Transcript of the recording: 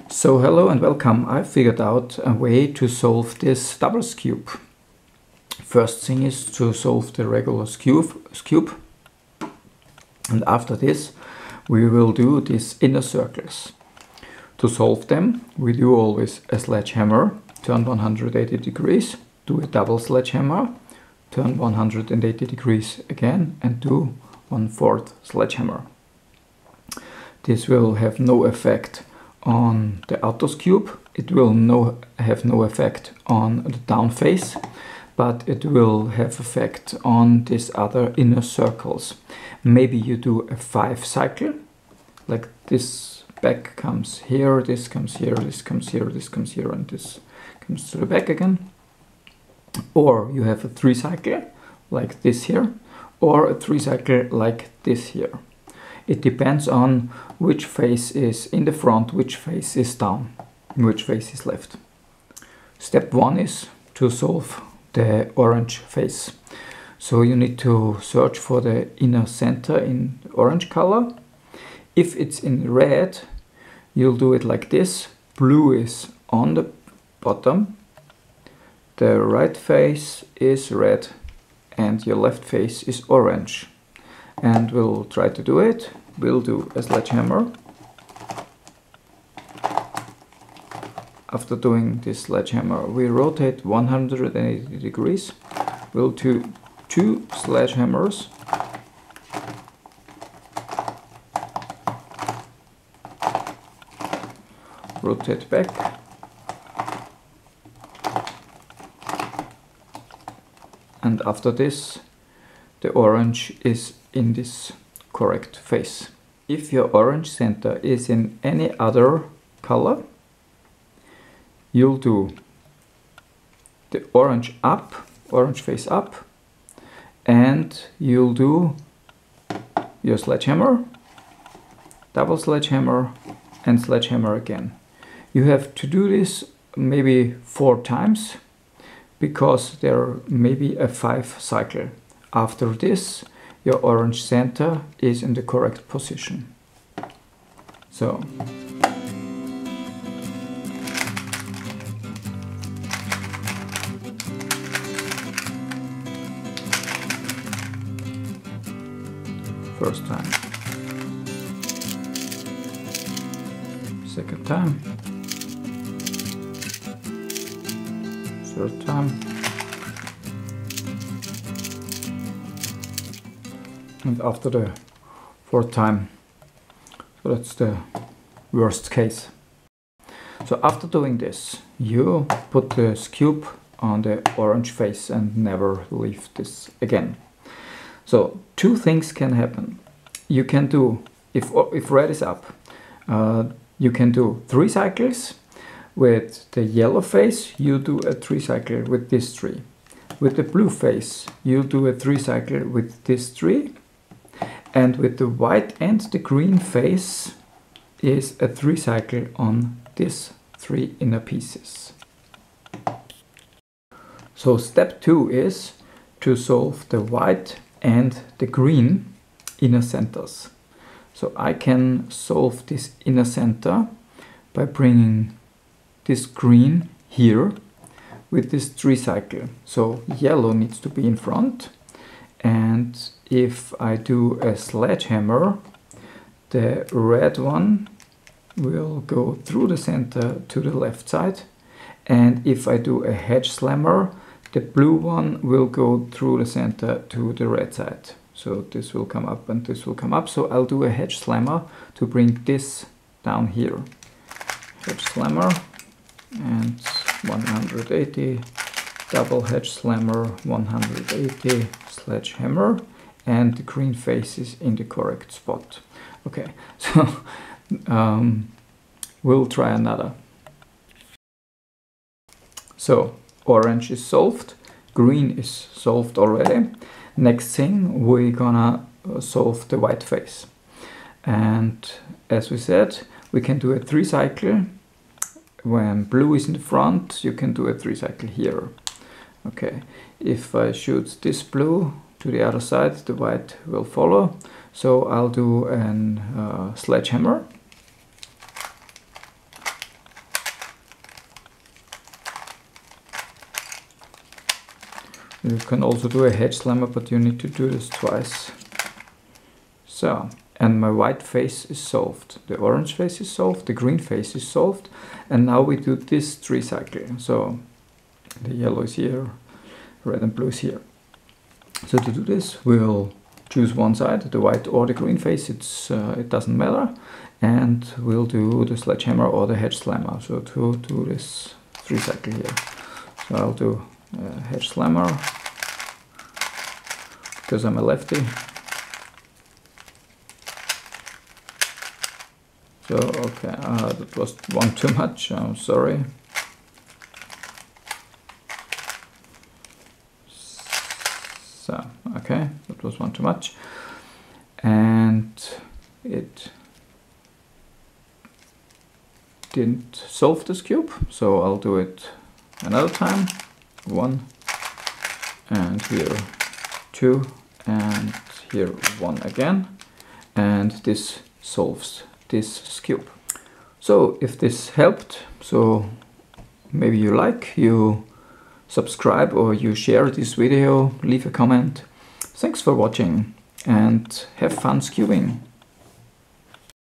So hello and welcome. I figured out a way to solve this double skewb. First thing is to solve the regular skewb, and after this we will do these inner circles. To solve them we do always a sledgehammer, turn 180 degrees, do a double sledgehammer, turn 180 degrees again and do 1/4 sledgehammer. This will have no effect on the outer skewb, it will have no effect on the down face, but it will have effect on these other inner circles. Maybe you do a 5 cycle, like this back comes here, this comes here, this comes here, this comes here, and this comes to the back again. Or you have a 3 cycle, like this here, or a 3 cycle like this here. It depends on which face is in the front, which face is down, which face is left. Step 1 is to solve the orange face. So you need to search for the inner center in orange color. If it's in red, you'll do it like this. Blue is on the bottom, the right face is red, and your left face is orange. And we'll try to do it. We'll do a sledgehammer. After doing this sledgehammer, we rotate 180 degrees. We'll do 2 sledgehammers. Rotate back. And after this, the orange is in this correct face. If your orange center is in any other color, you'll do the orange up, orange face up, and you'll do your sledgehammer, double sledgehammer, and sledgehammer again. You have to do this maybe 4 times because there may be a 5 cycle. After this, your orange center is in the correct position. So first time, second time, third time, and after the 4th time. So that's the worst case. So after doing this, you put the skewb on the orange face and never leave this again. So 2 things can happen. You can do, if red is up, you can do 3 cycles. With the yellow face, you do a 3 cycle with this 3. With the blue face, you do a 3 cycle with this 3. And with the white and the green face is a 3 cycle on these 3 inner pieces. So step 2 is to solve the white and the green inner centers. So I can solve this inner center by bringing this green here with this 3 cycle. So yellow needs to be in front, and if I do a sledgehammer, the red one will go through the center to the left side, and if I do a hedge slammer, the blue one will go through the center to the red side. So this will come up and this will come up. So I'll do a hedge slammer to bring this down here. Hedge slammer and 180, double hedge slammer, 180, sledgehammer, and the green face is in the correct spot. Okay, so we'll try another. So orange is solved, green is solved already. Next thing, we're gonna solve the white face. And as we said, we can do a 3 cycle. When blue is in the front, you can do a 3 cycle here. Okay, if I shoot this blue to the other side, the white will follow. So I'll do a sledgehammer. You can also do a hedge slammer, but you need to do this twice. So, and my white face is solved. The orange face is solved, the green face is solved. And now we do this 3 cycle. So the yellow is here, red and blue is here. So to do this, we'll choose one side, the white or the green face, it doesn't matter. And we'll do the sledgehammer or the hedge slammer. So to do this 3 cycle here. So I'll do hedge slammer, because I'm a lefty. So, okay, that was one too much, I'm sorry. So, okay, that was one too much. And it didn't solve this cube, so I'll do it another time. 1, and here 2, and here 1 again. And this solves this cube. So if this helped, so maybe you subscribe or you share this video, leave a comment. Thanks for watching and have fun skewing.